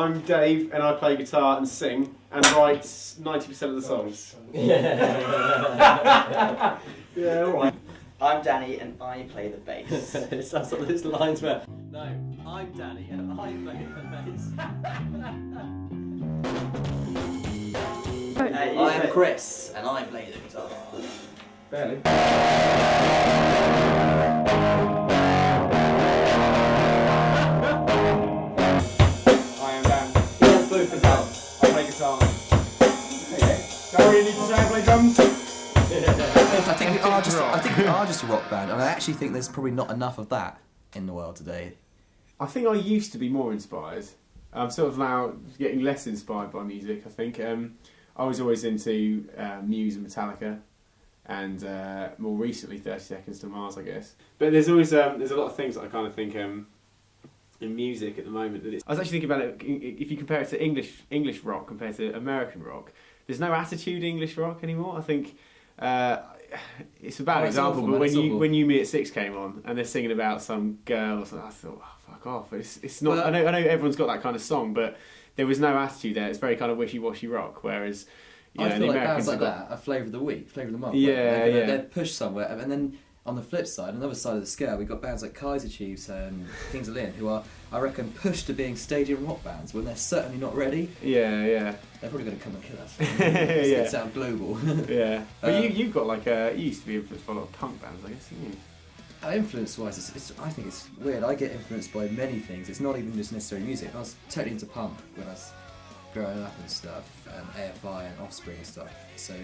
I'm Dave, and I play guitar and sing, and write 90% of the songs. Yeah. Yeah, alright. I'm Danny and I play the bass. It sounds like those lines where, no, I'm Danny and I play the bass. I am Chris and I play the guitar. Barely. I am Dan. He has both as well. I play guitar. Okay. Don't really need to say I play drums. I think we are just a rock band, and I actually think there's probably not enough of that in the world today. I think I used to be more inspired. I'm sort of now getting less inspired by music, I think. I was always into Muse and Metallica, and more recently 30 Seconds to Mars, I guess. But there's always there's a lot of things that I kind of think in music at the moment. That I was actually thinking about it, if you compare it to English rock compared to American rock, there's no attitude English rock anymore. I think it's a bad example, but when You Me at 6 came on and they're singing about some girls, I thought, oh, fuck off. It's not. Well, I know everyone's got that kind of song, but there was no attitude there. It's very kind of wishy-washy rock, whereas I feel like bands like that are flavour of the week, flavour of the month. Yeah, they're pushed somewhere, and then on the flip side, on the other side of the scale, we've got bands like Kaiser Chiefs and Kings of Leon, who are, I reckon, pushed to being stadium rock bands when they're certainly not ready. Yeah. They're probably going to come and kill us. Yeah. It sounds global. Yeah. But you've got like you used to be influenced by a lot of punk bands, I guess, didn't you? Influence-wise, I think it's weird. I get influenced by many things. It's not even just necessarily music. I was totally into punk when I was growing up and stuff, AFI and Offspring and stuff. So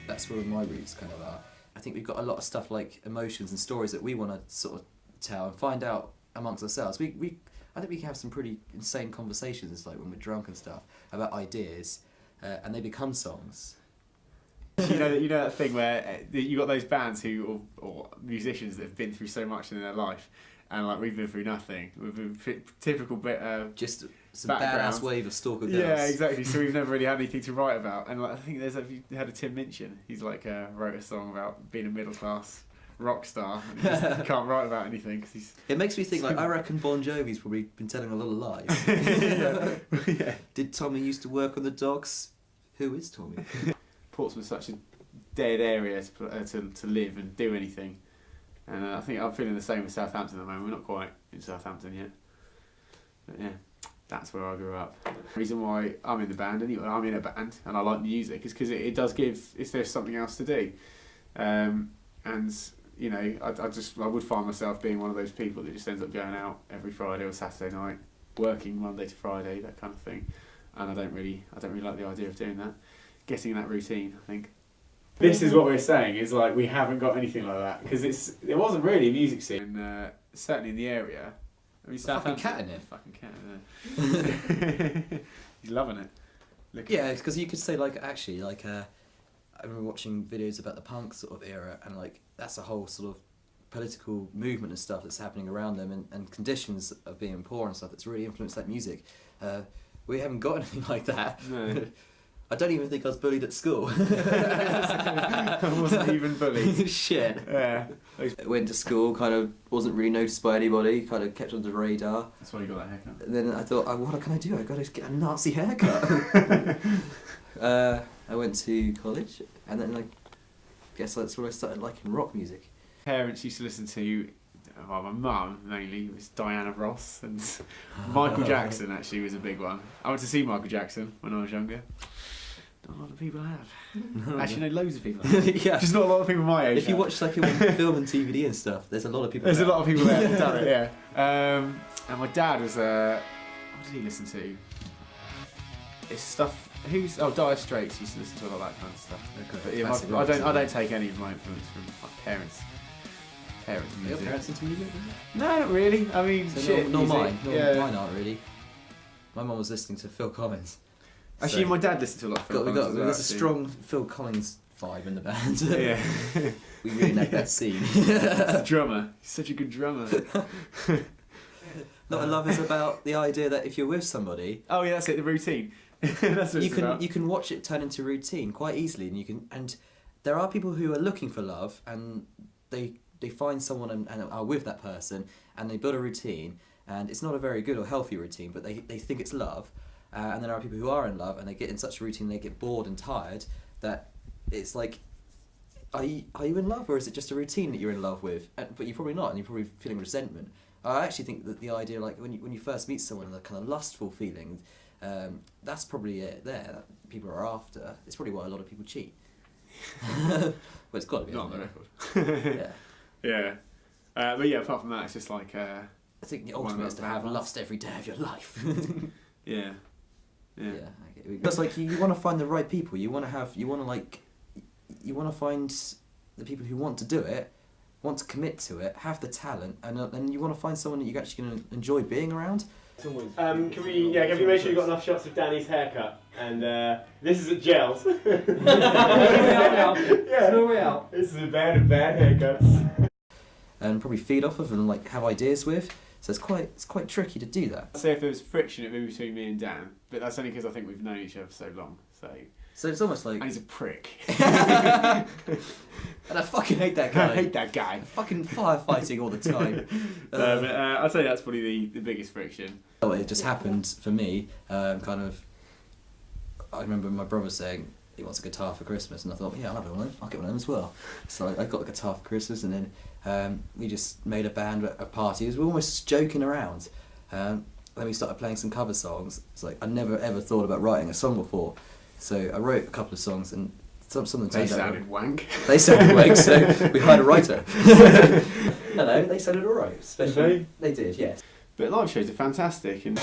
that's where my roots kind of are. I think we've got a lot of stuff like emotions and stories that we want to sort of tell and find out amongst ourselves. I think we can have some pretty insane conversations, like when we're drunk and stuff, about ideas, and they become songs. You know that thing where you got those bands who or musicians that have been through so much in their life, and like we've been through nothing. We've been typical bit just some badass wave of stalker girls. Yeah, exactly. So we've never really had anything to write about. And like, I think have you heard of Tim Minchin? He's like wrote a song about being a middle class rock star. And he just can't write about anything because he's. It makes me think like I reckon Bon Jovi's probably been telling a lot of lies. Yeah. Did Tommy used to work on the docks? Who is Tommy? Portsmouth's such a dead area to live and do anything. And I think I'm feeling the same with Southampton at the moment. We're not quite in Southampton yet. But yeah, that's where I grew up. The reason why I'm in the band, anyway, I'm in a band and I like music, is because it does give, if there's something else to do. And, you know, I would find myself being one of those people that just ends up going out every Friday or Saturday night, working Monday to Friday, that kind of thing. And I don't really like the idea of doing that. Getting that routine, I think. This is what we're saying, is like we haven't got anything like that, because there wasn't really a music scene, certainly in the area. I mean, fucking cat in it. Fucking cat in it. He's loving it. Yeah, because you could say like actually like I remember watching videos about the punk sort of era, and like that's a whole sort of political movement and stuff that's happening around them, and conditions of being poor and stuff that's really influenced that music. We haven't got anything like that. No. I don't even think I was bullied at school. I wasn't even bullied. Shit. Yeah. Went to school, kind of wasn't really noticed by anybody, kind of kept on the radar. That's why you got that haircut. And then I thought, oh, what can I do? I've got to get a Nazi haircut. I went to college, and then I guess that's where I started liking rock music. Parents used to listen to, well, my mum mainly, was Diana Ross, and Michael Jackson actually was a big one. I went to see Michael Jackson when I was younger. Not a lot of people have. Actually, no, loads of people have. Yeah. Just not a lot of people my age. If you watch like a film and DVD and stuff, there's a lot of people. There's a lot of people there who've done it, yeah. And my dad was, what did he listen to? It's stuff. Dire Straits used to listen to a lot of that kind of stuff. Okay. But yeah, I don't take any of my influence from my parents. Parents music. Your parents into music? No, not really. I mean, so shit. Nor music. mine. Yeah. Mine aren't really. My mum was listening to Phil Collins. Actually, my dad listened to a lot of Phil Collins. There's a strong Phil Collins vibe in the band. Yeah. We really like that scene. He's a drummer. He's such a good drummer. What I love is about the idea that if you're with somebody, oh yeah, that's it. The routine. That's what you can watch it turn into routine quite easily, and there are people who are looking for love, and they find someone and are with that person, and they build a routine, and it's not a very good or healthy routine, but they think it's love. and then there are people who are in love and they get in such a routine they get bored and tired that it's like, are you in love, or is it just a routine that you're in love with? But you're probably not, and you're probably feeling resentment. I actually think that the idea, like when you first meet someone, the kind of lustful feeling, that's probably it there that people are after. It's probably why a lot of people cheat. Well, it's got to be Not on the record. Yeah. But yeah, apart from that, it's just like. I think the ultimate is to have lust every day of your life. Yeah. Okay. That's like you want to find the right people. You want to find the people who want to do it, want to commit to it, have the talent, and you want to find someone that you're actually going to enjoy being around. Can we make sure you've got enough shots of Danny's haircut? And this is at Gels. Yeah. No way out. This is a bad haircuts. And probably feed off of and like have ideas with. So it's quite tricky to do that. I'd say if there was friction, it'd be between me and Dan, but that's only because I think we've known each other for so long. So it's almost like. And he's a prick. And I fucking hate that guy. I hate that guy. Fucking firefighting all the time. I'd say that's probably the biggest friction. Oh, it just happened for me. I remember my brother saying he wants a guitar for Christmas, and I thought, yeah, I'll have one. I'll get one of them as well. So I got a guitar for Christmas, and then we just made a band at a party. We were almost joking around. Then we started playing some cover songs. It's like I never ever thought about writing a song before, so I wrote a couple of songs, and some of them They sounded wank. They sounded wank, so we hired a writer. No, they sounded alright. Especially they did, yes. But live shows are fantastic, and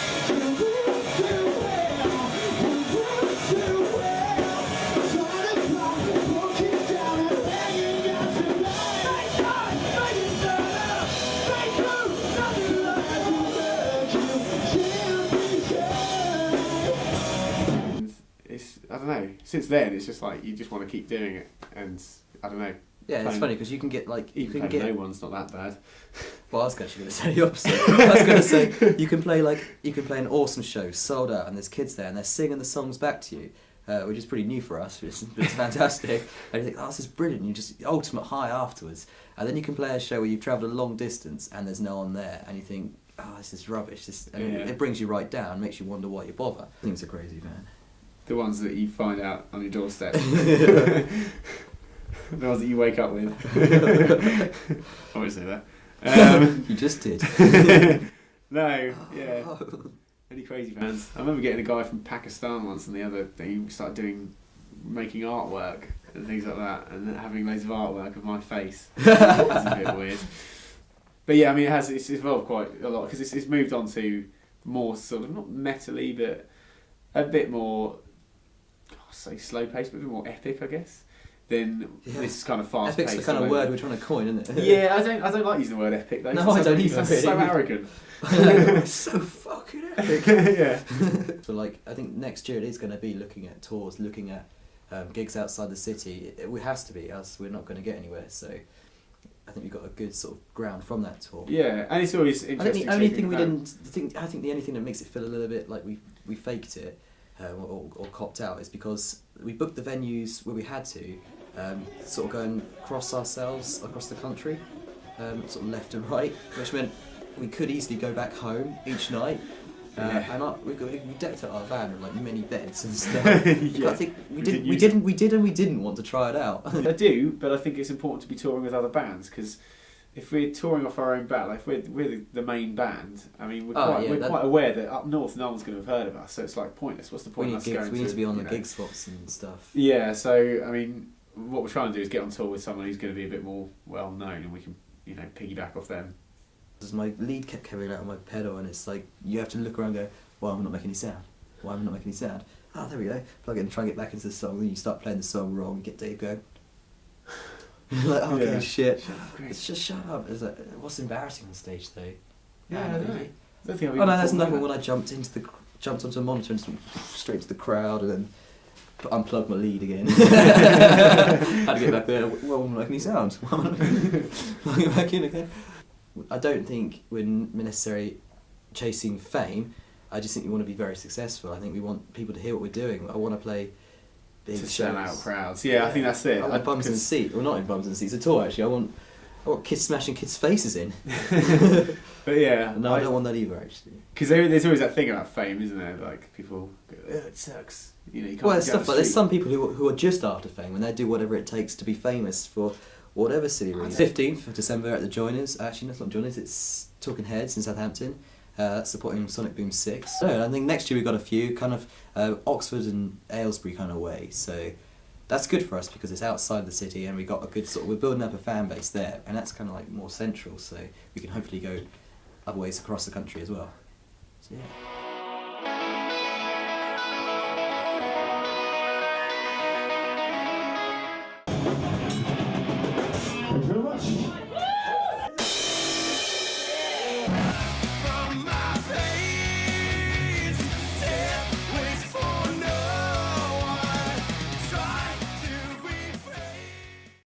I don't know. Since then, it's just like you just want to keep doing it, and I don't know. Yeah, it's funny because you can get like no one's not that bad. Well, I was actually going to say the opposite. I was going to say you can play an awesome show, sold out, and there's kids there, and they're singing the songs back to you, which is pretty new for us. It's fantastic, and you think, oh, this is brilliant. And you just ultimate high afterwards, and then you can play a show where you've travelled a long distance and there's no one there, and you think, oh, this is rubbish. It brings you right down, makes you wonder why you bother. Things are crazy, man. The ones that you find out on your doorstep. The ones that you wake up with. I won't say that. You just did. No, yeah. Any crazy fans? I remember getting a guy from Pakistan once, and the other thing, he started making artwork and things like that, and having loads of artwork of my face. That's a bit weird. But yeah, I mean, it's evolved quite a lot, because it's moved on to more sort of, not metally, but a bit more, I'd say slow paced, but a bit more epic, I guess. Then this kind of fast paced. Epic's the kind of word we're trying to coin, isn't it? Yeah, I don't like using the word epic though. No, I don't either. It's so arrogant. It's so fucking epic. Yeah. So like, I think next year it is going to be looking at tours, looking at gigs outside the city. It has to be, else we're not going to get anywhere. So I think we've got a good sort of ground from that tour. Yeah, and it's always interesting. I think the only thing the only thing that makes it feel a little bit like we faked it or copped out is because we booked the venues where we had to. Sort of go and cross ourselves across the country, sort of left and right, which meant we could easily go back home each night. And we decked out our van with like many beds and stuff. I think we didn't want to try it out. I do, but I think it's important to be touring with other bands, because if we're touring off our own bat, like if we're the main band, I mean, we're quite aware that up north no one's going to have heard of us, so it's like pointless. What's the point of us going? We need to be on the gig spots and stuff. Yeah, so I mean, what we're trying to do is get on tour with someone who's going to be a bit more well known, and we can, piggyback off them. As my lead kept coming out on my pedal, and it's like you have to look around and go, why am I not making any sound? Why am I not making any sound? Oh, there we go. Plug it and try and get back into the song. Then you start playing the song wrong. You get Dave going. You're like, okay, shit. Just shut up. It's like, what's embarrassing on stage though? Yeah, that's nothing. When I jumped onto a monitor and straight to the crowd, and then unplugged my lead again. Had to get back there. Well, I'm not making any sound. Why am I not plugging it back in again? I don't think we're necessarily chasing fame. I just think we want to be very successful. I think we want people to hear what we're doing. I want to play big shows. Sell out crowds. Yeah, I think that's it. I want bums in seats. Well, not in bums in seats at all, actually. I want Or kids smashing kids' faces in. But yeah, No, I don't want that either, actually. Because there's always that thing about fame, isn't there? Like people go, oh, it sucks. You know, you can't Well, go it's down stuff the like there's street. some people who are just after fame and they do whatever it takes to be famous for whatever silly reason. 15th of December at the Joiners. Actually, no, it's not Joiners. It's Talking Heads in Southampton, supporting Sonic Boom 6. No, I think next year we've got a few kind of Oxford and Aylesbury kind of way. So that's good for us because it's outside the city and we got a good we're building up a fan base there, and that's kind of like more central. So we can hopefully go other ways across the country as well. So yeah.